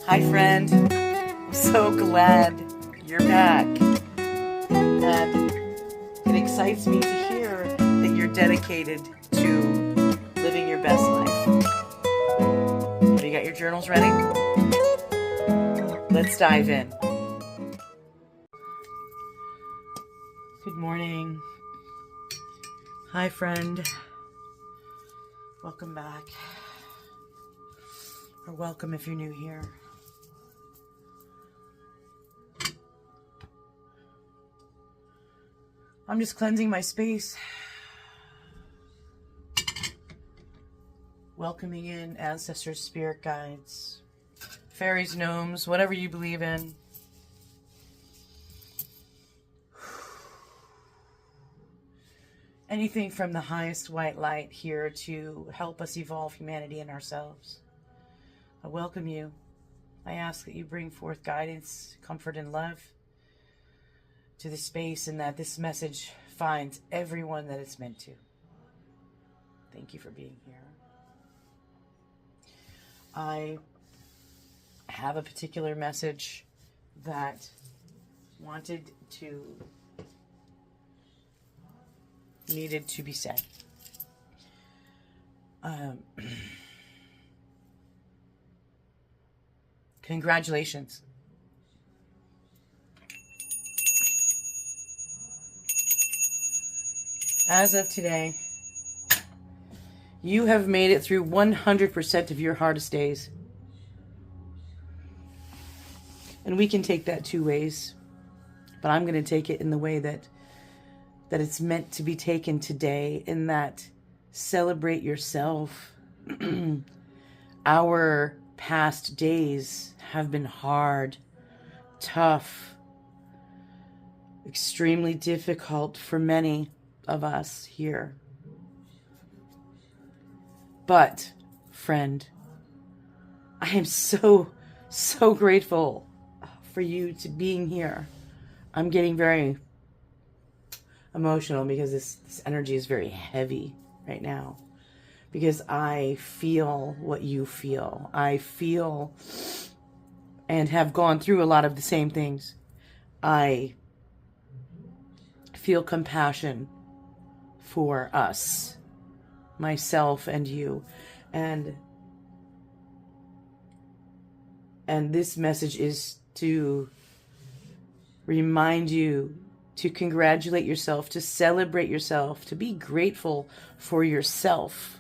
Hi, friend. I'm so glad you're back. And it excites me to hear that you're dedicated to living your best life. Have you got your journals ready? Let's dive in. Good morning. Hi, friend. Welcome back. Or welcome if you're new here. I'm just cleansing my space. Welcoming in ancestors, spirit guides, fairies, gnomes, whatever you believe in. Anything from the highest white light here to help us evolve humanity and ourselves. I welcome you. I ask that you bring forth guidance, comfort, and love to the space, and that this message finds everyone that it's meant to. Thank you for being here. I have a particular message that needed to be said. Congratulations. As of today, you have made it through 100% of your hardest days. And we can take that two ways, but I'm going to take it in the way that it's meant to be taken today, in that celebrate yourself. Our past days have been hard, tough, extremely difficult for many of us here. But, friend, I am so grateful for you to being here. I'm getting very emotional because this energy is very heavy right now. Because I feel what you feel. I feel and have gone through a lot of the same things. I feel compassion for us, myself and you. And this message is to remind you to congratulate yourself, to celebrate yourself, to be grateful for yourself.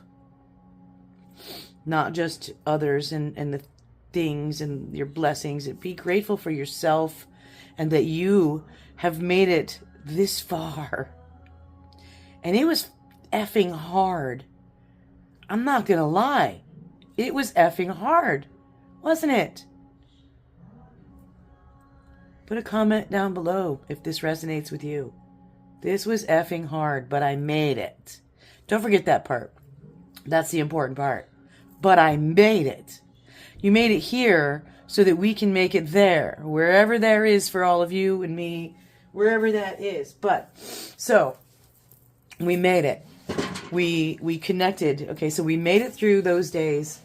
Not just others and the things and your blessings. Be grateful for yourself and that you have made it this far. And it was effing hard. I'm not going to lie. It was effing hard, wasn't it? Put a comment down below if this resonates with you. This was effing hard, but I made it. Don't forget that part. That's the important part. But I made it. You made it here so that we can make it there. Wherever there is for all of you and me. Wherever that is. But, so, we made it. We connected. Okay, so we made it through those days.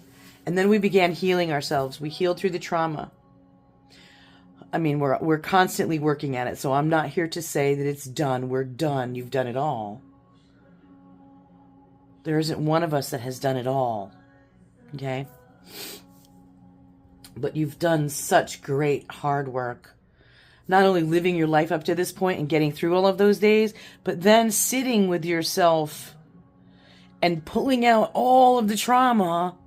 And then we began healing ourselves. We healed through the trauma. I mean, we're constantly working at it. So I'm not here to say that it's done. We're done. You've done it all. There isn't one of us that has done it all. Okay? But you've done such great hard work. Not only living your life up to this point and getting through all of those days, but then sitting with yourself and pulling out all of the trauma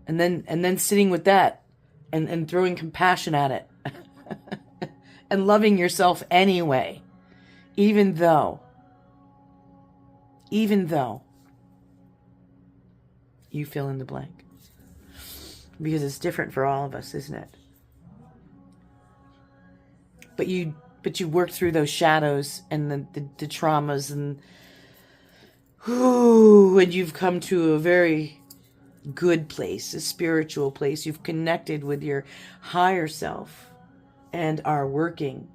and then sitting with that and throwing compassion at it and loving yourself anyway, even though you fill in the blank. Because it's different for all of us, isn't it? But you work through those shadows and the traumas and you've come to a very good place, a spiritual place. You've connected with your higher self and are working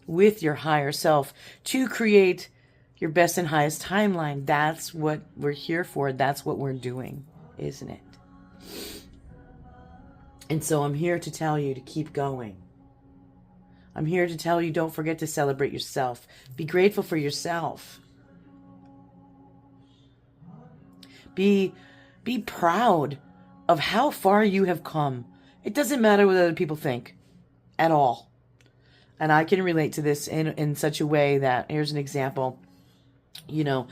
with your higher self to create your best and highest timeline. That's what we're here for. That's what we're doing, isn't it? And so I'm here to tell you to keep going. I'm here to tell you, don't forget to celebrate yourself. Be grateful for yourself. Be proud of how far you have come. It doesn't matter what other people think at all. And I can relate to this in such a way that, here's an example. You know,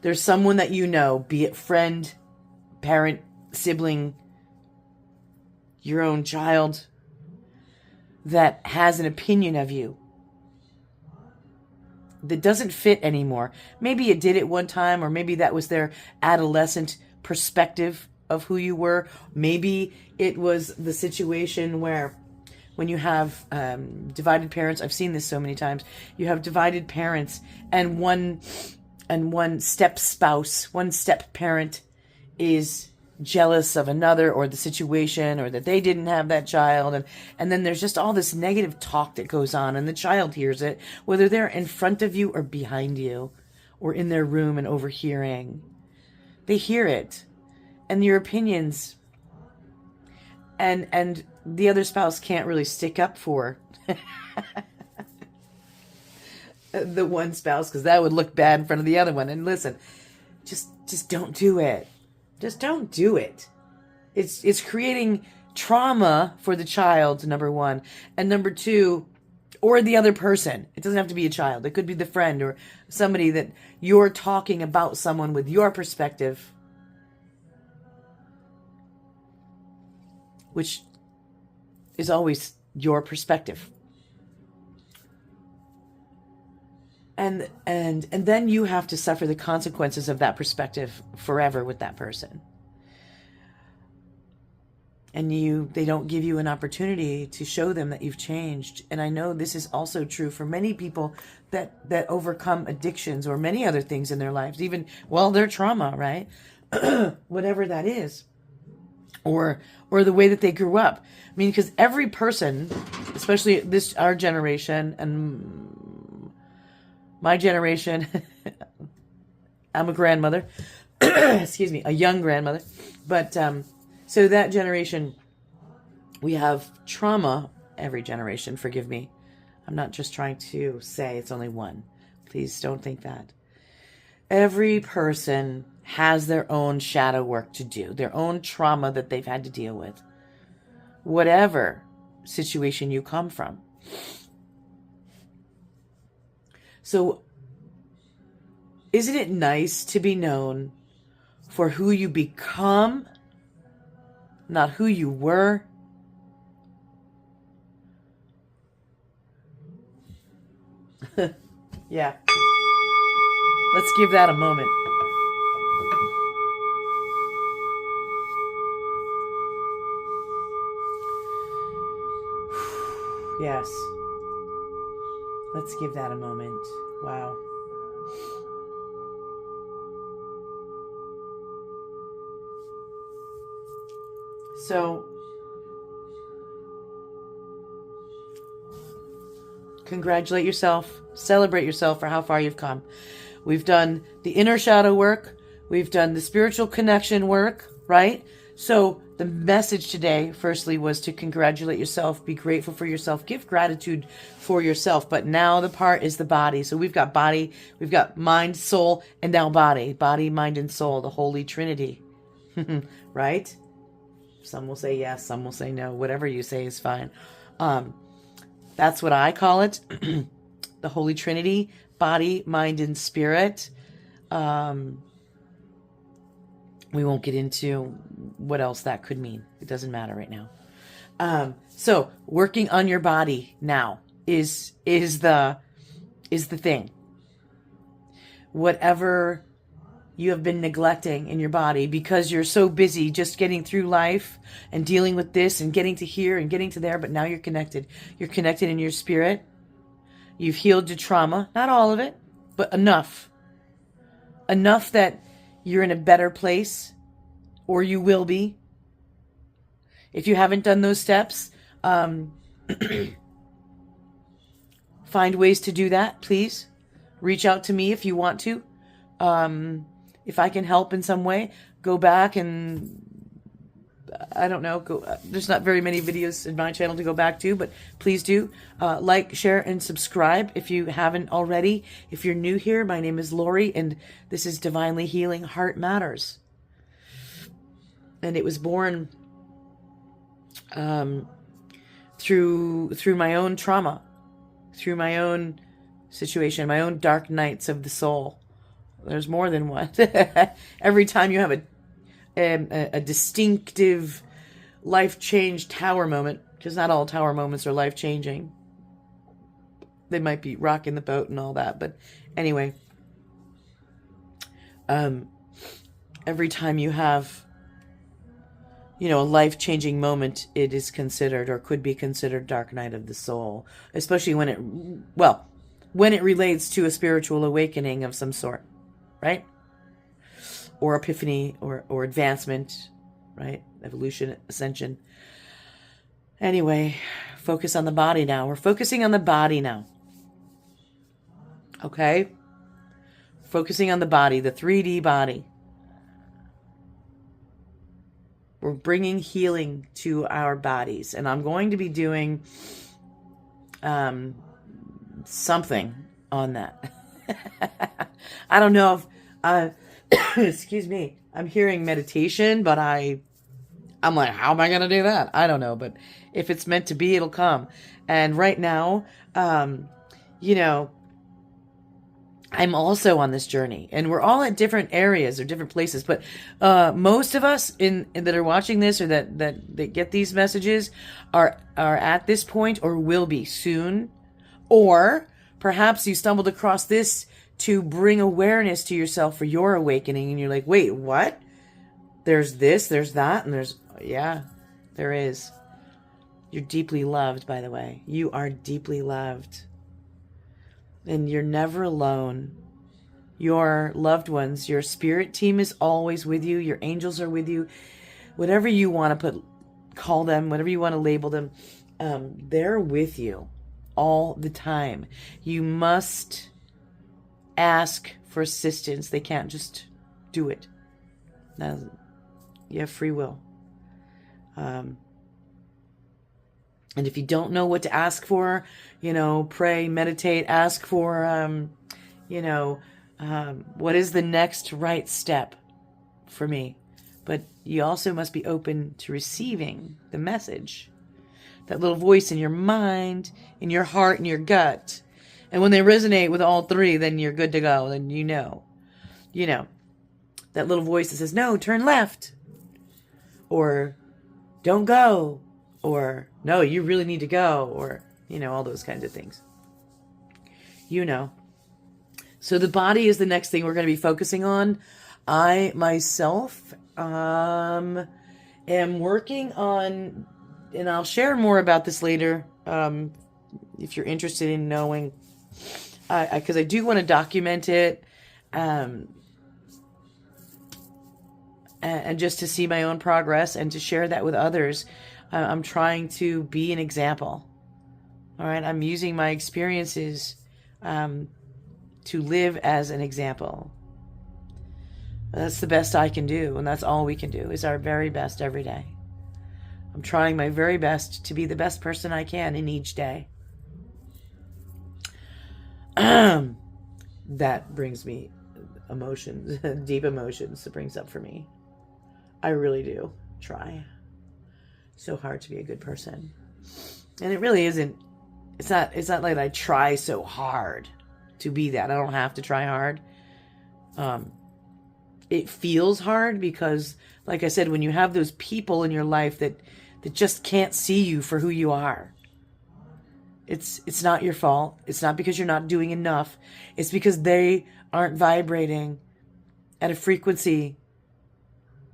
there's someone that you know, be it friend, parent, sibling, your own child, that has an opinion of you that doesn't fit anymore. Maybe it did at one time, or maybe that was their adolescent perspective of who you were. Maybe it was the situation where when you have divided parents, I've seen this so many times, you have divided parents and one step spouse, one step parent is jealous of another, or the situation, or that they didn't have that child, and then there's just all this negative talk that goes on, and the child hears it, whether they're in front of you or behind you or in their room and overhearing. They hear it, and your opinions, and the other spouse can't really stick up for the one spouse, because that would look bad in front of the other one. And listen, just don't do it. Just don't do it. It's creating trauma for the child, number one. And number two, or the other person. It doesn't have to be a child. It could be the friend or somebody that you're talking about someone with your perspective, which is always your perspective. And then you have to suffer the consequences of that perspective forever with that person. And they don't give you an opportunity to show them that you've changed. And I know this is also true for many people that overcome addictions or many other things in their lives, even, their trauma, right? Whatever that is. Or the way that they grew up. I mean, because every person, especially our generation and my generation, I'm a grandmother, excuse me, a young grandmother. But so that generation, we have trauma. Every generation, forgive me. I'm not just trying to say it's only one. Please don't think that. Every person has their own shadow work to do, their own trauma that they've had to deal with. Whatever situation you come from. So, isn't it nice to be known for who you become, not who you were? Yeah. Let's give that a moment. Yes. Let's give that a moment. Wow. So, congratulate yourself. Celebrate yourself for how far you've come. We've done the inner shadow work. We've done the spiritual connection work, right? So the message today, firstly, was to congratulate yourself, be grateful for yourself, give gratitude for yourself. But now the part is the body. So we've got body, we've got mind, soul, and now body. Body, mind, and soul, the Holy Trinity. Right? Some will say yes, some will say no. Whatever you say is fine. That's what I call it. The Holy Trinity, body, mind, and spirit. We won't get into what else that could mean. It doesn't matter right now. So working on your body now is the thing. Whatever you have been neglecting in your body because you're so busy just getting through life and dealing with this and getting to here and getting to there, but now you're connected. You're connected in your spirit. You've healed your trauma. Not all of it, but enough. Enough that you're in a better place, or you will be. If you haven't done those steps, find ways to do that, please. Reach out to me if you want to. If I can help in some way, go back and I don't know. There's not very many videos in my channel to go back to, but please do like, share, and subscribe if you haven't already. If you're new here, my name is Laurie, and this is Divinely Healing Heart Matters. And it was born through my own trauma, through my own situation, my own dark nights of the soul. There's more than one. Every time you have a distinctive life change tower moment, because not all tower moments are life changing. They might be rocking the boat and all that, but anyway, every time you have, a life changing moment, it is considered or could be considered dark night of the soul, especially when it relates to a spiritual awakening of some sort, right? Or epiphany or advancement, right? Evolution, ascension. Anyway, focus on the body now. We're focusing on the body now. Okay? Focusing on the body, the 3D body. We're bringing healing to our bodies. And I'm going to be doing something on that. I don't know if... excuse me. I'm hearing meditation, but I'm like, how am I going to do that? I don't know. But if it's meant to be, it'll come. And right now, I'm also on this journey, and we're all at different areas or different places. But most of us that are watching this or that get these messages are at this point or will be soon. Or perhaps you stumbled across this to bring awareness to yourself for your awakening, and you're like, wait, what? There's this, there's that, and there is. You're deeply loved, by the way. You are deeply loved. And you're never alone. Your loved ones, your spirit team is always with you. Your angels are with you. Whatever you want to call them, whatever you want to label them, they're with you all the time. You must ask for assistance. They can't just do it. You have free will. And if you don't know what to ask for, pray, meditate, ask for, what is the next right step for me? But you also must be open to receiving the message. That little voice in your mind, in your heart, in your gut. And when they resonate with all three, then you're good to go. Then you know. That little voice that says, no, turn left. Or don't go. Or no, you really need to go. Or, all those kinds of things. So the body is the next thing we're going to be focusing on. I myself am working on, and I'll share more about this later if you're interested in knowing, because I do want to document it and just to see my own progress and to share that with others. I'm trying to be an example. All right, I'm using my experiences to live as an example. That's the best I can do, and that's all we can do, is our very best every day. I'm trying my very best to be the best person I can in each day. That brings me emotions, deep emotions. It brings up for me. I really do try so hard to be a good person. And it really isn't, it's not like I try so hard to be that. I don't have to try hard. It feels hard because, like I said, when you have those people in your life that just can't see you for who you are, it's not your fault. It's not because you're not doing enough. It's because they aren't vibrating at a frequency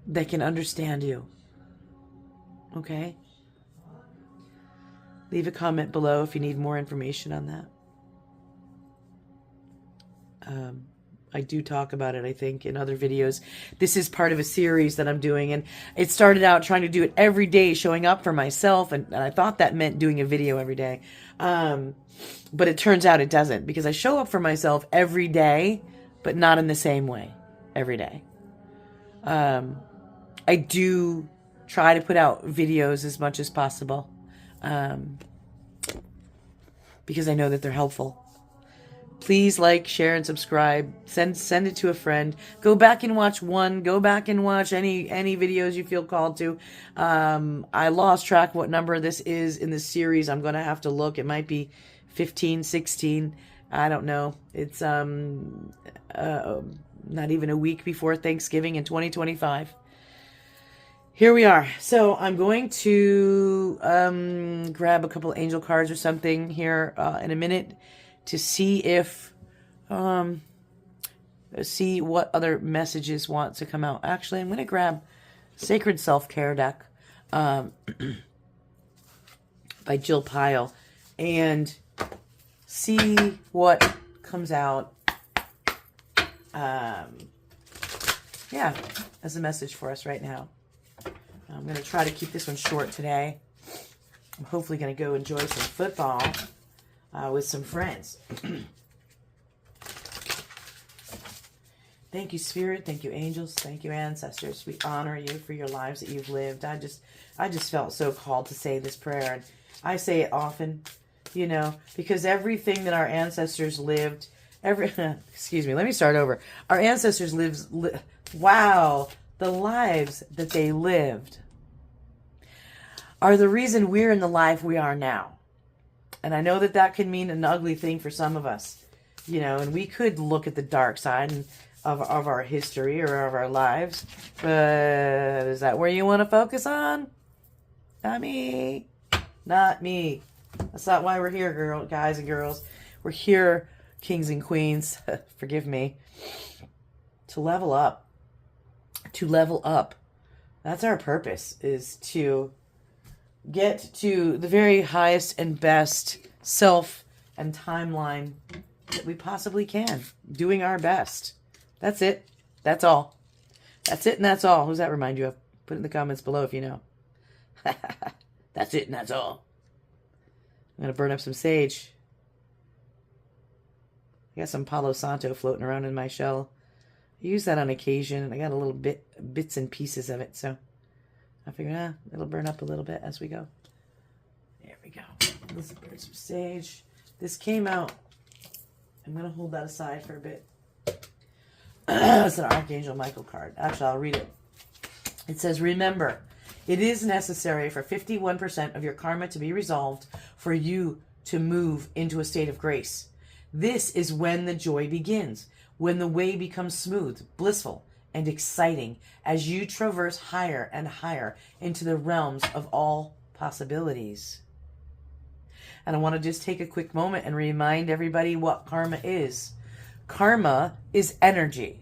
that can understand you. Okay? Leave a comment below if you need more information on that. I do talk about it, I think, in other videos. This is part of a series that I'm doing, and it started out trying to do it every day, showing up for myself, and I thought that meant doing a video every day. But it turns out it doesn't, because I show up for myself every day, but not in the same way every day. I do try to put out videos as much as possible, because I know that they're helpful. Please like, share, and subscribe. Send it to a friend. Go back and watch one. Go back and watch any videos you feel called to. I lost track what number this is in the series. I'm going to have to look. It might be 15, 16. I don't know. It's not even a week before Thanksgiving in 2025. Here we are. So I'm going to grab a couple angel cards or something here in a minute to see if see what other messages want to come out. Actually, I'm going to grab Sacred Self-Care deck by Jill Pyle and see what comes out. Yeah, as a message for us right now. I'm going to try to keep this one short today. I'm hopefully going to go enjoy some football with some friends. Thank you, Spirit. Thank you, angels. Thank you, ancestors. We honor you for your lives that you've lived. I just felt so called to say this prayer. And I say it often, you know, because everything that our ancestors lived, excuse me, let me start over. Our ancestors wow, the lives that they lived are the reason we're in the life we are now. And I know that that can mean an ugly thing for some of us, you know, and we could look at the dark side of our history or of our lives, but is that where you want to focus on? Not me. Not me. That's not why we're here, guys and girls. We're here, kings and queens, forgive me, to level up. To level up. That's our purpose, is to get to the very highest and best self and timeline that we possibly can. Doing our best. That's it. That's all. That's it and that's all. Who does that remind you of? Put it in the comments below if you know. That's it and that's all. I'm going to burn up some sage. I got some Palo Santo floating around in my shell. I use that on occasion, and I got a little bits and pieces of it, so I figured, it'll burn up a little bit as we go. There we go. Let's burn some sage. This came out. I'm going to hold that aside for a bit. It's an Archangel Michael card. Actually, I'll read it. It says, remember, it is necessary for 51% of your karma to be resolved for you to move into a state of grace. This is when the joy begins, when the way becomes smooth, blissful, and exciting as you traverse higher and higher into the realms of all possibilities. And I want to just take a quick moment and remind everybody what karma is. Karma is energy,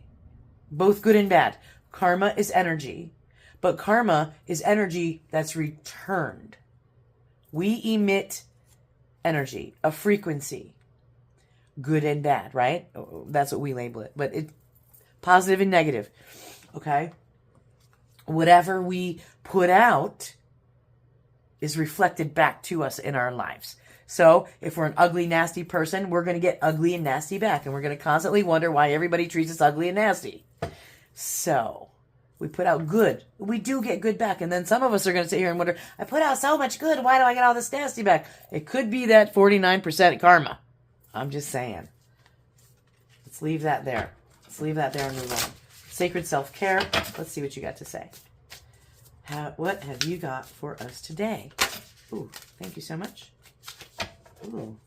both good and bad. Karma is energy, but karma is energy that's returned. We emit energy, a frequency, good and bad, right? That's what we label it, but it positive and negative. Okay? Whatever we put out is reflected back to us in our lives. So if we're an ugly, nasty person, we're going to get ugly and nasty back. And we're going to constantly wonder why everybody treats us ugly and nasty. So we put out good. We do get good back. And then some of us are going to sit here and wonder, I put out so much good. Why do I get all this nasty back? It could be that 49% karma. I'm just saying. Let's leave that there. Let's leave that there and move on. Sacred self-care. Let's see what you got to say. What have you got for us today? Ooh, thank you so much. Ooh,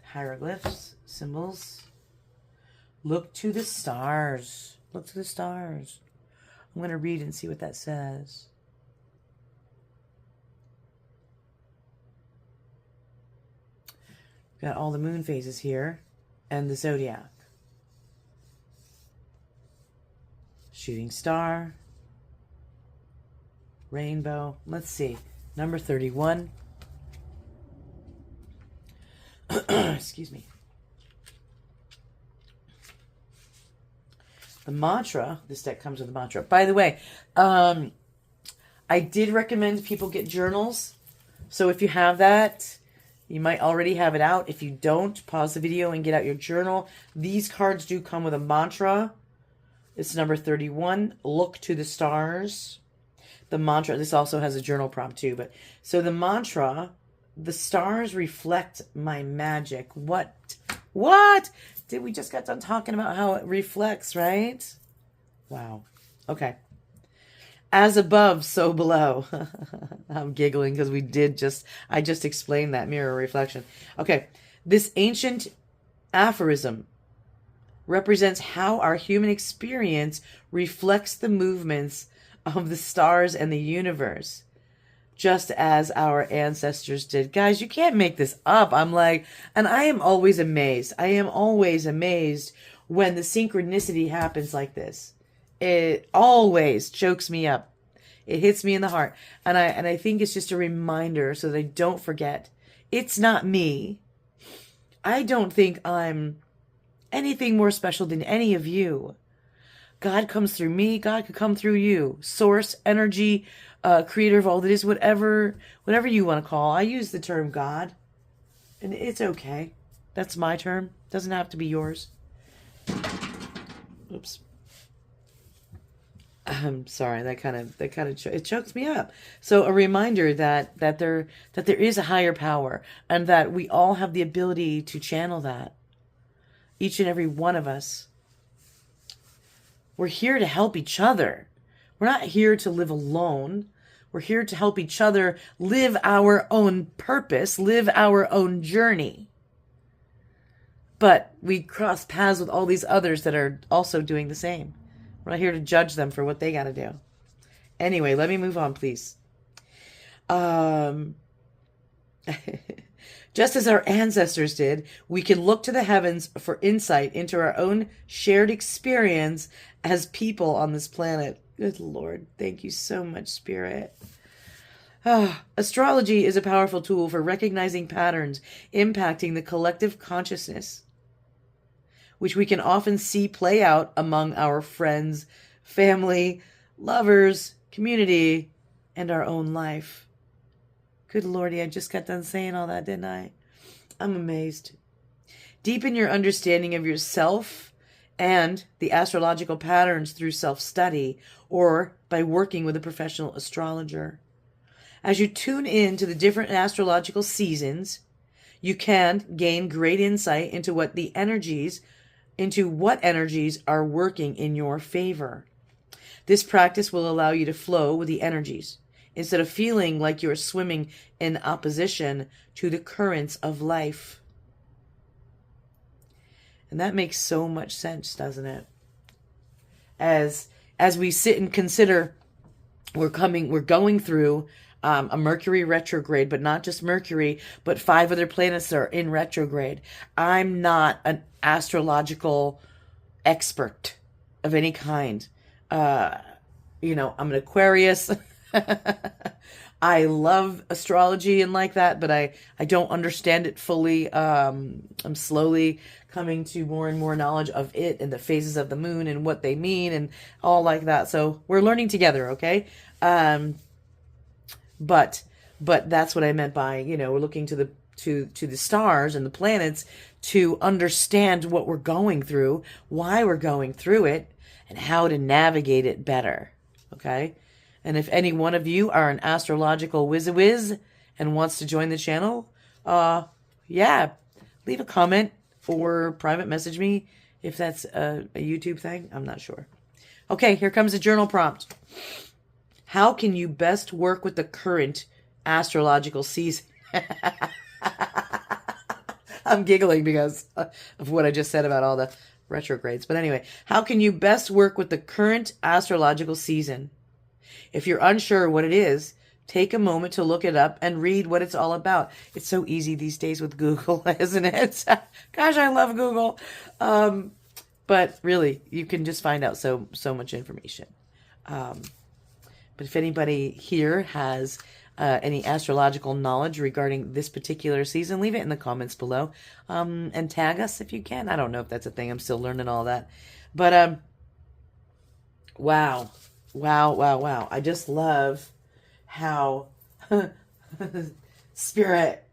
hieroglyphs, symbols. Look to the stars. Look to the stars. I'm going to read and see what that says. Got all the moon phases here and the zodiac. Shooting star. Rainbow. Let's see. Number 31. Excuse me. The mantra. This deck comes with a mantra. By the way, I did recommend people get journals. So if you have that, you might already have it out. If you don't, pause the video and get out your journal. These cards do come with a mantra. It's number 31. Look to the stars. the mantra, this also has a journal prompt too, but so the mantra, the stars reflect my magic. What? Did we just got done talking about how it reflects, right? Wow. Okay. As above, so below. I'm giggling because I just explained that mirror reflection. Okay. This ancient aphorism represents how our human experience reflects the movements of the stars and the universe, just as our ancestors did. Guys, you can't make this up. I'm like, and I am always amazed. I am always amazed when the synchronicity happens like this. It always chokes me up. It hits me in the heart. And I think it's just a reminder so that I don't forget. It's not me. I don't think I'm anything more special than any of you. God comes through me. God could come through you. Source, energy, creator of all that is, whatever you want to call. I use the term God, and it's okay. That's my term. Doesn't have to be yours. Oops. I'm sorry. That kind of it chokes me up. So a reminder that there is a higher power, and that we all have the ability to channel that. Each and every one of us. We're here to help each other. We're not here to live alone. We're here to help each other live our own purpose, live our own journey. But we cross paths with all these others that are also doing the same. We're not here to judge them for what they got to do. Anyway, let me move on, please. Just as our ancestors did, we can look to the heavens for insight into our own shared experience as people on this planet. Good Lord. Thank you so much, Spirit. Astrology is a powerful tool for recognizing patterns impacting the collective consciousness, which we can often see play out among our friends, family, lovers, community, and our own life. Good Lordy, I just got done saying all that, didn't I? I'm amazed. Deepen your understanding of yourself and the astrological patterns through self-study or by working with a professional astrologer. As you tune in to the different astrological seasons, you can gain great insight into what energies are working in your favor. This practice will allow you to flow with the energies, instead of feeling like you're swimming in opposition to the currents of life. And that makes so much sense, doesn't it? As we sit and consider, we're going through a Mercury retrograde, but not just Mercury, but 5 other planets are in retrograde. I'm not an astrological expert of any kind. I'm an Aquarius. I love astrology and like that, but I don't understand it fully. I'm slowly coming to more and more knowledge of it and the phases of the moon and what they mean and all like that. So we're learning together, okay? But that's what I meant by, we're looking to the stars and the planets to understand what we're going through, why we're going through it, and how to navigate it better, okay? And if any one of you are an astrological whiz-a-whiz and wants to join the channel, leave a comment or private message me if that's a YouTube thing. I'm not sure. Okay, here comes a journal prompt. How can you best work with the current astrological season? I'm giggling because of what I just said about all the retrogrades. But anyway, how can you best work with the current astrological season? If you're unsure what it is, take a moment to look it up and read what it's all about. It's so easy these days with Google, isn't it? Gosh, I love Google. But really, you can just find out so much information. But if anybody here has any astrological knowledge regarding this particular season, leave it in the comments below. And tag us if you can. I don't know if that's a thing. I'm still learning all that. But wow. I just love how Spirit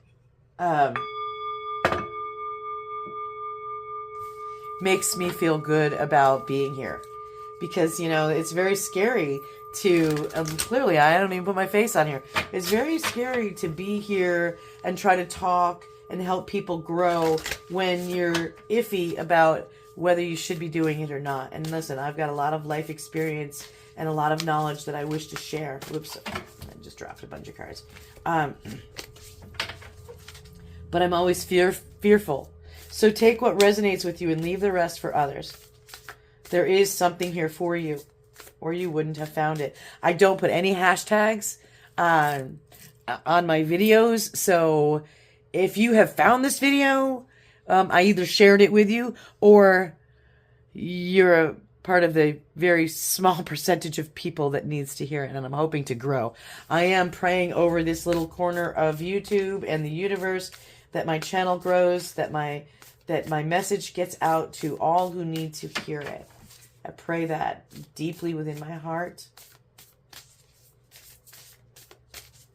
makes me feel good about being here. Because, it's very scary to, clearly I don't even put my face on here. It's very scary to be here and try to talk and help people grow when you're iffy about whether you should be doing it or not. And listen, I've got a lot of life experience and a lot of knowledge that I wish to share. Whoops, I just dropped a bunch of cards. But I'm always fearful. So take what resonates with you and leave the rest for others. There is something here for you, or you wouldn't have found it. I don't put any hashtags on my videos, so if you have found this video, I either shared it with you, or you're a part of the very small percentage of people that needs to hear it, and I'm hoping to grow. I am praying over this little corner of YouTube and the universe that my channel grows, that my message gets out to all who need to hear it. I pray that deeply within my heart.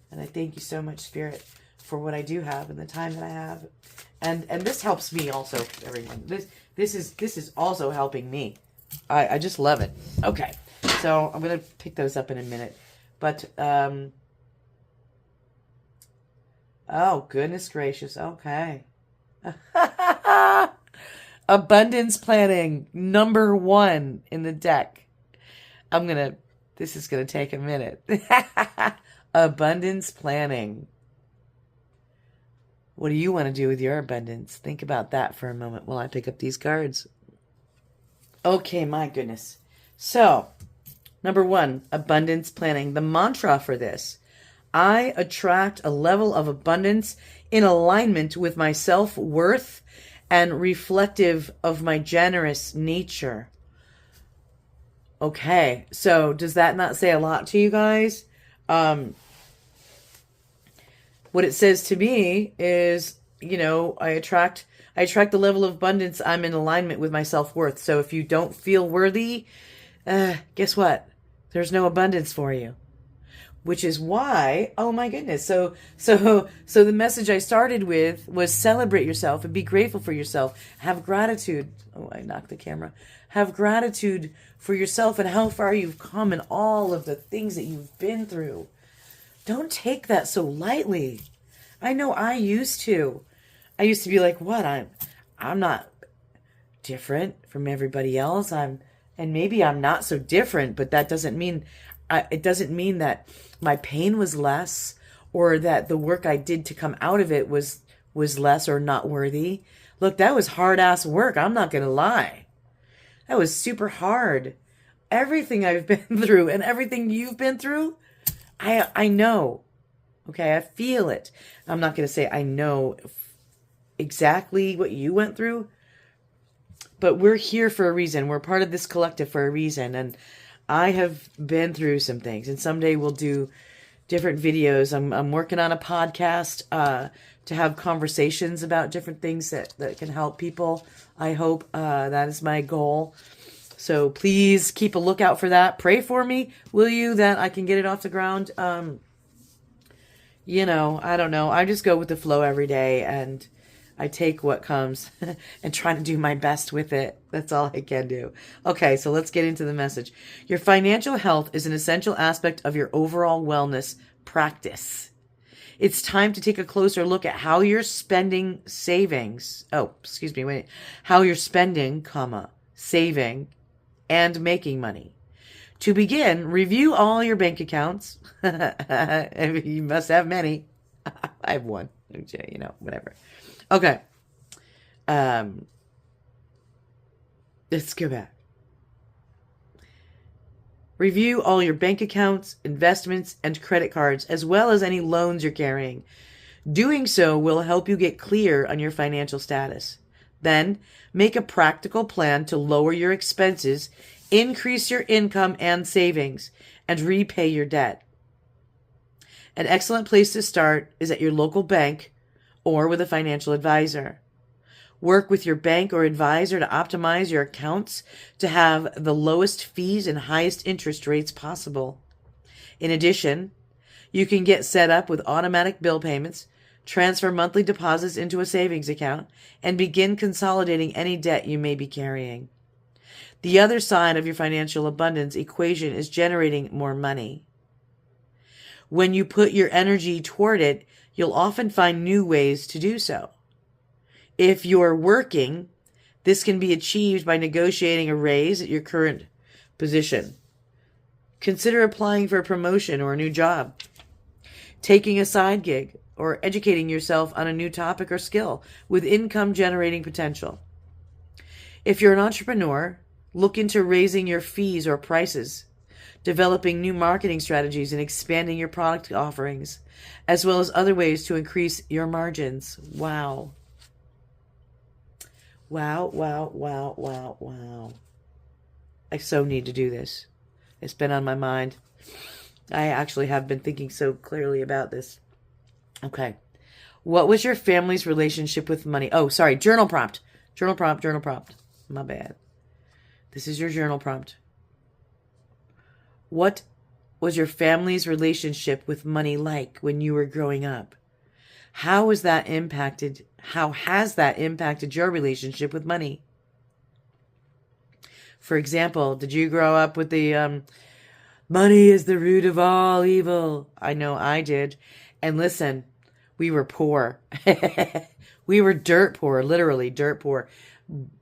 And I thank you so much, Spirit, for what I do have and the time that I have. And this helps me also, everyone. This is also helping me. I just love it. Okay. So I'm going to pick those up in a minute. But oh, goodness gracious. Okay. Abundance planning, number 1 in the deck. This is going to take a minute. Abundance planning. What do you want to do with your abundance? Think about that for a moment while I pick up these cards. Okay, my goodness. So, number 1, abundance planning. The mantra for this: I attract a level of abundance in alignment with my self-worth and reflective of my generous nature. Okay, so does that not say a lot to you guys? What it says to me is, I attract the level of abundance. I'm in alignment with my self-worth. So if you don't feel worthy, guess what? There's no abundance for you. Which is why, oh my goodness. So the message I started with was celebrate yourself and be grateful for yourself. Have gratitude. Oh, I knocked the camera. Have gratitude for yourself and how far you've come and all of the things that you've been through. Don't take that so lightly. I know I used to. I used to be like, what? I'm not different from everybody else. And maybe I'm not so different, but that doesn't mean it doesn't mean that my pain was less, or that the work I did to come out of it was less or not worthy. Look, that was hard ass work. I'm not going to lie. That was super hard. Everything I've been through and everything you've been through, I know. Okay, I feel it. I'm not going to say I know exactly what you went through, but we're here for a reason. We're part of this collective for a reason. And I have been through some things, and someday we'll do different videos. I'm working on a podcast to have conversations about different things that can help people. I hope that is my goal. So please keep a lookout for that. Pray for me, will you, that I can get it off the ground. I don't know. I just go with the flow every day, and I take what comes and try to do my best with it. That's all I can do. Okay, so let's get into the message. Your financial health is an essential aspect of your overall wellness practice. It's time to take a closer look at how you're spending savings. How you're spending, saving, and making money. To begin, review all your bank accounts. You must have many. I have one. Whatever. Okay. Let's go back. Review all your bank accounts, investments, and credit cards, as well as any loans you're carrying. Doing so will help you get clear on your financial status. Then, make a practical plan to lower your expenses, increase your income and savings, and repay your debt. An excellent place to start is at your local bank or with a financial advisor. Work with your bank or advisor to optimize your accounts to have the lowest fees and highest interest rates possible. In addition, you can get set up with automatic bill payments, transfer monthly deposits into a savings account, and begin consolidating any debt you may be carrying. The other side of your financial abundance equation is generating more money. When you put your energy toward it, you'll often find new ways to do so. If you're working, this can be achieved by negotiating a raise at your current position. Consider applying for a promotion or a new job, taking a side gig, or educating yourself on a new topic or skill with income generating potential. If you're an entrepreneur, look into raising your fees or prices, developing new marketing strategies, and expanding your product offerings, as well as other ways to increase your margins. Wow. Wow, wow, wow, wow, wow. I so need to do this. It's been on my mind. I actually have been thinking so clearly about this. Okay. What was your family's relationship with money? Oh, sorry. Journal prompt. Journal prompt. Journal prompt. My bad. This is your journal prompt. What was your family's relationship with money like when you were growing up? How has that impacted your relationship with money? For example, did you grow up with the money is the root of all evil? I know I did. And listen, we were poor. We were dirt poor, literally dirt poor.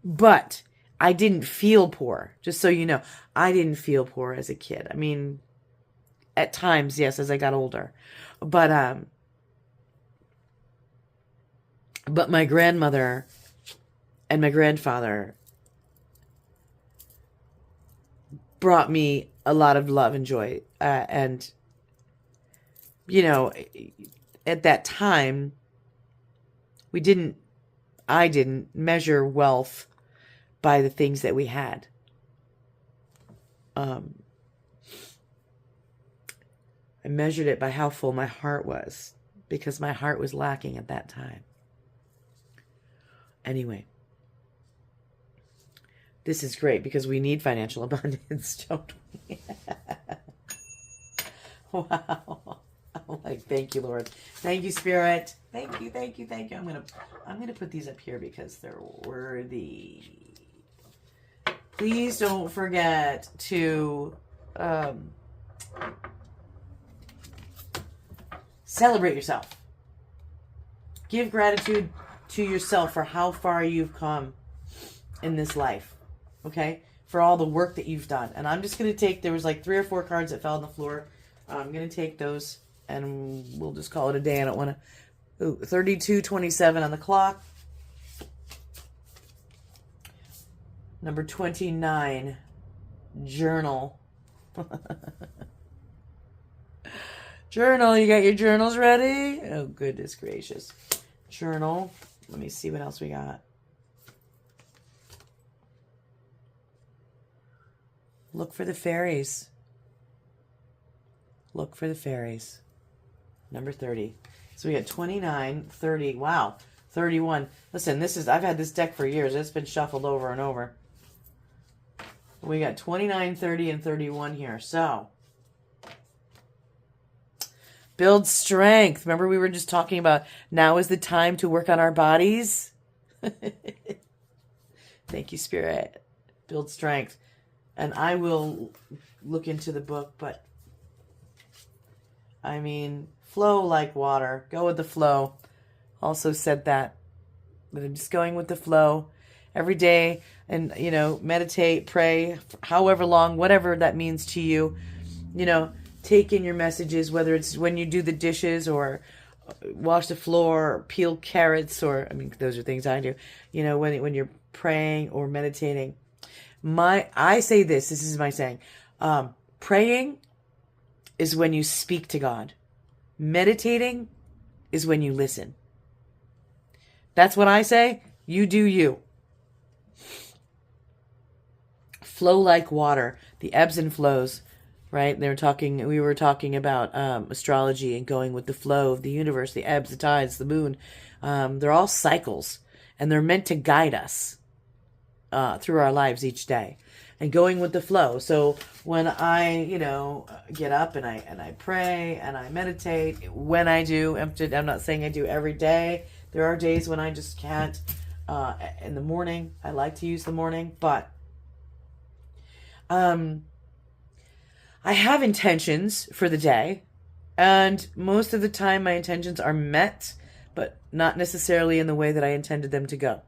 But I didn't feel poor. Just so you know, I didn't feel poor as a kid. I mean, at times, yes, as I got older. But my grandmother and my grandfather brought me a lot of love and joy. And, you know, at that time, I didn't measure wealth by the things that we had. I measured it by how full my heart was, because my heart was lacking at that time. Anyway, this is great because we need financial abundance, don't we? Wow. I'm like, thank you, Lord. Thank you, Spirit. Thank you, thank you, thank you. I'm gonna put these up here because they're worthy. Please don't forget to celebrate yourself. Give gratitude to yourself for how far you've come in this life. Okay? For all the work that you've done. And I'm just going to take, there was like 3 or 4 cards that fell on the floor. I'm going to take those and we'll just call it a day. I don't want to, 32:27 on the clock. Number 29, journal. Journal, you got your journals ready? Oh, goodness gracious. Journal. Let me see what else we got. Look for the fairies. Look for the fairies. Number 30. So we got 29, 30. Wow. 31. Listen, I've had this deck for years. It's been shuffled over and over. We got 29, 30, and 31 here. So, build strength. Remember we were just talking about now is the time to work on our bodies? Thank you, Spirit. Build strength. And I will look into the book, but I mean, flow like water. Go with the flow. Also said that. But I'm just going with the flow every day and, meditate, pray, however long, whatever that means to you. Take in your messages, whether it's when you do the dishes or wash the floor, or peel carrots, or, those are things I do, when you're praying or meditating. I say this is my saying, praying is when you speak to God. Meditating is when you listen. That's what I say. You do you. Flow like water, the ebbs and flows, right? We were talking about astrology and going with the flow of the universe, the ebbs, the tides, the moon. They're all cycles, and they're meant to guide us through our lives each day, and going with the flow. So when I, get up and I pray and I meditate, when I do, I'm not saying I do every day. There are days when I just can't. In the morning, I like to use the morning, but I have intentions for the day, and most of the time my intentions are met, but not necessarily in the way that I intended them to go.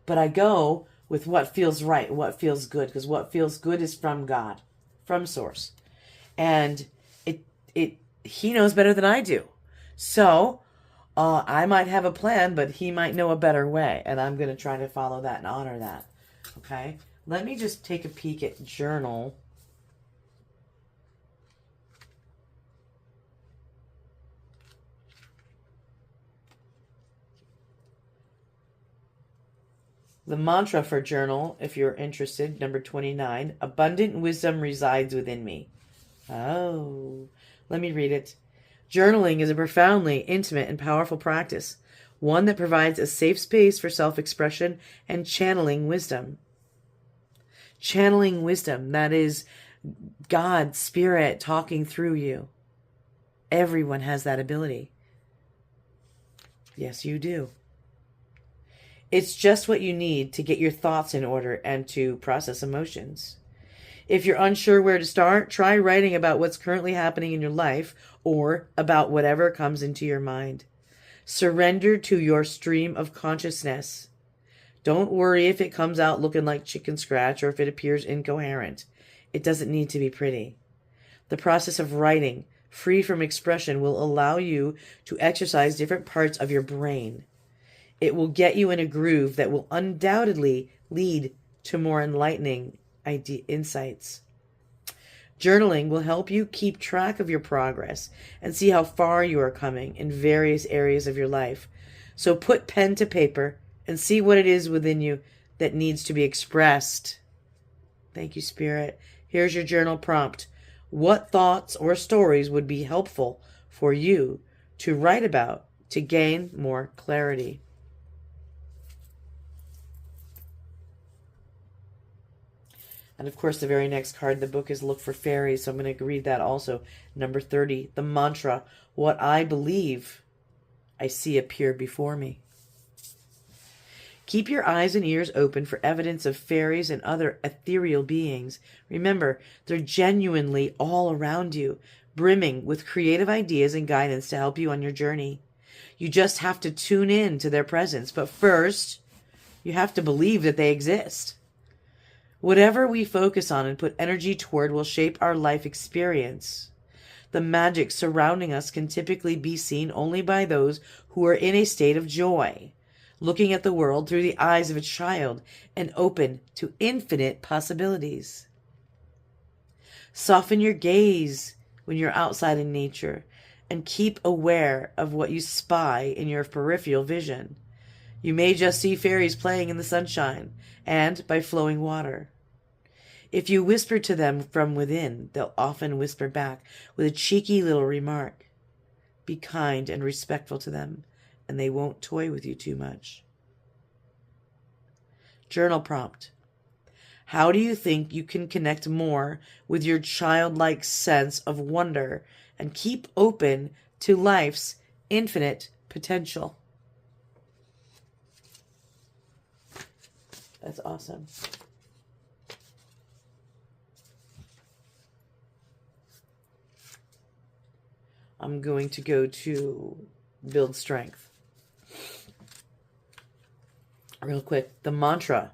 But I go with what feels right, what feels good, because what feels good is from God, from Source. And he knows better than I do. So I might have a plan, but he might know a better way, and I'm going to try to follow that and honor that. Okay? Let me just take a peek at journal. The mantra for journal, if you're interested, number 29, abundant wisdom resides within me. Oh, let me read it. Journaling is a profoundly intimate and powerful practice, one that provides a safe space for self-expression and channeling wisdom. Channeling wisdom, that is God, Spirit, talking through you. Everyone has that ability. Yes, you do. It's just what you need to get your thoughts in order and to process emotions. If you're unsure where to start, try writing about what's currently happening in your life or about whatever comes into your mind. Surrender to your stream of consciousness. Don't worry if it comes out looking like chicken scratch or if it appears incoherent. It doesn't need to be pretty. The process of writing, free from expression, will allow you to exercise different parts of your brain. It will get you in a groove that will undoubtedly lead to more enlightening insights. Journaling will help you keep track of your progress and see how far you are coming in various areas of your life. So put pen to paper and see what it is within you that needs to be expressed. Thank you, Spirit. Here's your journal prompt. What thoughts or stories would be helpful for you to write about to gain more clarity? And of course, the very next card in the book is Look for Fairies. So I'm going to read that also. Number 30, the mantra, what I believe, I see appear before me. Keep your eyes and ears open for evidence of fairies and other ethereal beings. Remember, they're genuinely all around you, brimming with creative ideas and guidance to help you on your journey. You just have to tune in to their presence. But first, you have to believe that they exist. Whatever we focus on and put energy toward will shape our life experience. The magic surrounding us can typically be seen only by those who are in a state of joy, looking at the world through the eyes of a child and open to infinite possibilities. Soften your gaze when you're outside in nature and keep aware of what you spy in your peripheral vision. You may just see fairies playing in the sunshine and by flowing water. If you whisper to them from within, they'll often whisper back with a cheeky little remark. Be kind and respectful to them, and they won't toy with you too much. Journal prompt. How do you think you can connect more with your childlike sense of wonder and keep open to life's infinite potential? That's awesome. I'm going to go to build strength. Real quick, the mantra,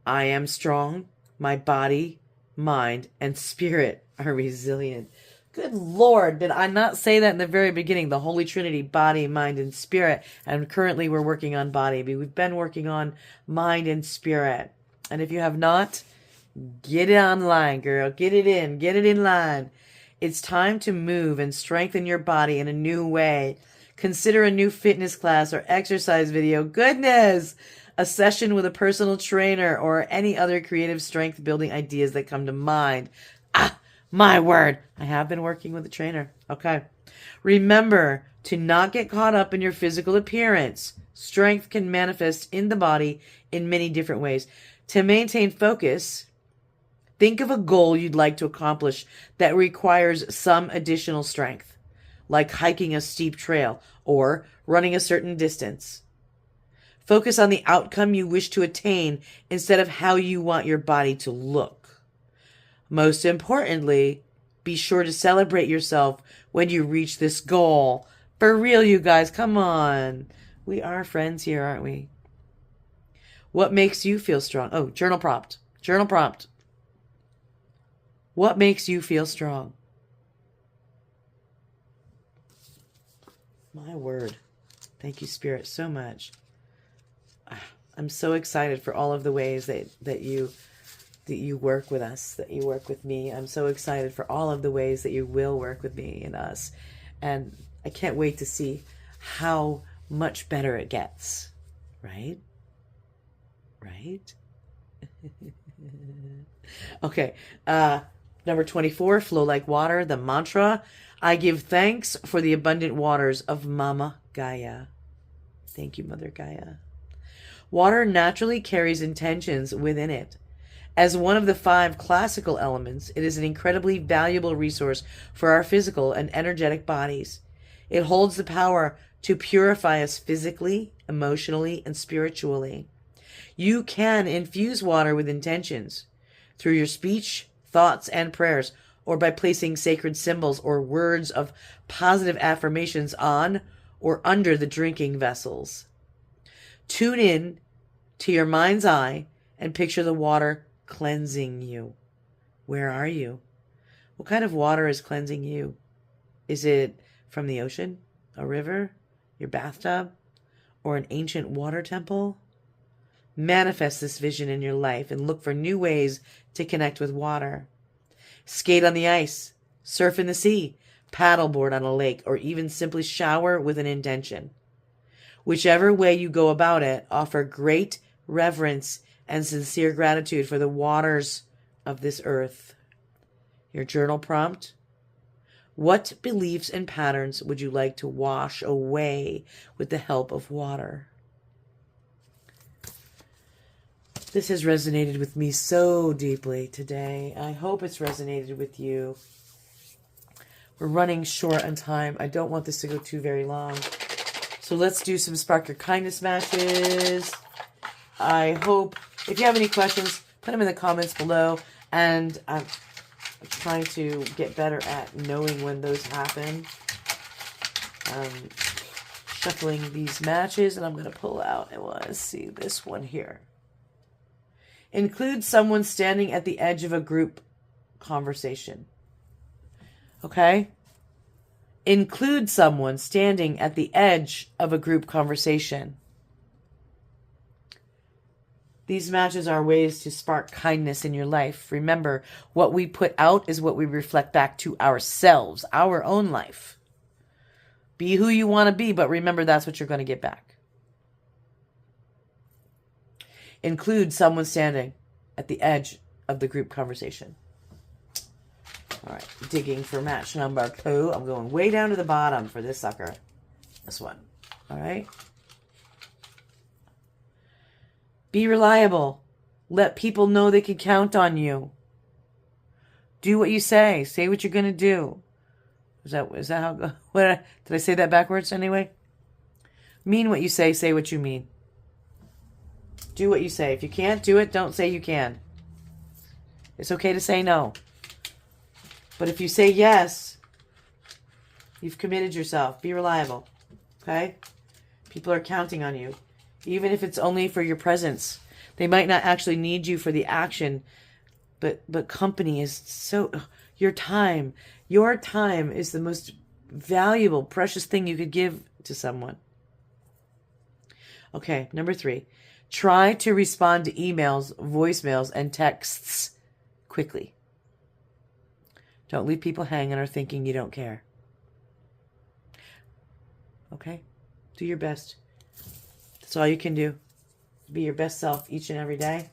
I am strong, my body, mind, and spirit are resilient. Good Lord, did I not say that in the very beginning? The Holy Trinity, body, mind, and spirit. And currently we're working on body. We've been working on mind and spirit. And if you have not, get it online, girl. Get it in line. It's time to move and strengthen your body in a new way. Consider a new fitness class or exercise video. Goodness! A session with a personal trainer or any other creative strength building ideas that come to mind. My word. I have been working with a trainer. Okay. Remember to not get caught up in your physical appearance. Strength can manifest in the body in many different ways. To maintain focus, think of a goal you'd like to accomplish that requires some additional strength, like hiking a steep trail or running a certain distance. Focus on the outcome you wish to attain instead of how you want your body to look. Most importantly, be sure to celebrate yourself when you reach this goal. For real, you guys, come on. We are friends here, aren't we? What makes you feel strong? Oh, journal prompt. Journal prompt. What makes you feel strong? My word. Thank you, Spirit, so much. I'm so excited for all of the ways that you work with us, that you work with me. I'm so excited for all of the ways that you will work with me and us. And I can't wait to see how much better it gets. Right? Right? Okay. Number 24, flow like water, the mantra. I give thanks for the abundant waters of Mama Gaia. Thank you, Mother Gaia. Water naturally carries intentions within it. As one of the 5 classical elements, it is an incredibly valuable resource for our physical and energetic bodies. It holds the power to purify us physically, emotionally, and spiritually. You can infuse water with intentions through your speech, thoughts, and prayers, or by placing sacred symbols or words of positive affirmations on or under the drinking vessels. Tune in to your mind's eye and picture the water cleansing you. Where are you? What kind of water is cleansing you? Is it from the ocean, a river, your bathtub, or an ancient water temple? Manifest this vision in your life and look for new ways to connect with water. Skate on the ice, surf in the sea, paddleboard on a lake, or even simply shower with an intention. Whichever way you go about it, offer great reverence and sincere gratitude for the waters of this earth. Your journal prompt: what beliefs and patterns would you like to wash away with the help of water? This has resonated with me so deeply today. I hope it's resonated with you. We're running short on time. I don't want this to go too very long. So let's do some Spark Your Kindness matches. I hope, if you have any questions, put them in the comments below. And I'm trying to get better at knowing when those happen. Shuffling these matches, and I'm going to pull out, I want to see this one here. Include someone standing at the edge of a group conversation. Okay? Include someone standing at the edge of a group conversation. These matches are ways to spark kindness in your life. Remember, what we put out is what we reflect back to ourselves, our own life. Be who you want to be, but remember that's what you're going to get back. Include someone standing at the edge of the group conversation. All right, digging for match number 2. I'm going way down to the bottom for this sucker. This one. All right. Be reliable. Let people know they can count on you. Do what you say. Say what you're going to do. Is that how? Did I say that backwards anyway? Mean what you say what you mean. Do what you say. If you can't do it, don't say you can. It's okay to say no. But if you say yes, you've committed yourself. Be reliable. Okay? People are counting on you. Even if it's only for your presence. They might not actually need you for the action, but company is so... Your time is the most valuable, precious thing you could give to someone. Okay, number 3. Try to respond to emails, voicemails, and texts quickly. Don't leave people hanging or thinking you don't care. Okay? Do your best. That's all you can do. Be your best self each and every day.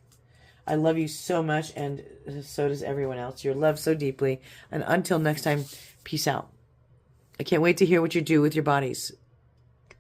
I love you so much, and so does everyone else. You're loved so deeply. And until next time, peace out. I can't wait to hear what you do with your bodies.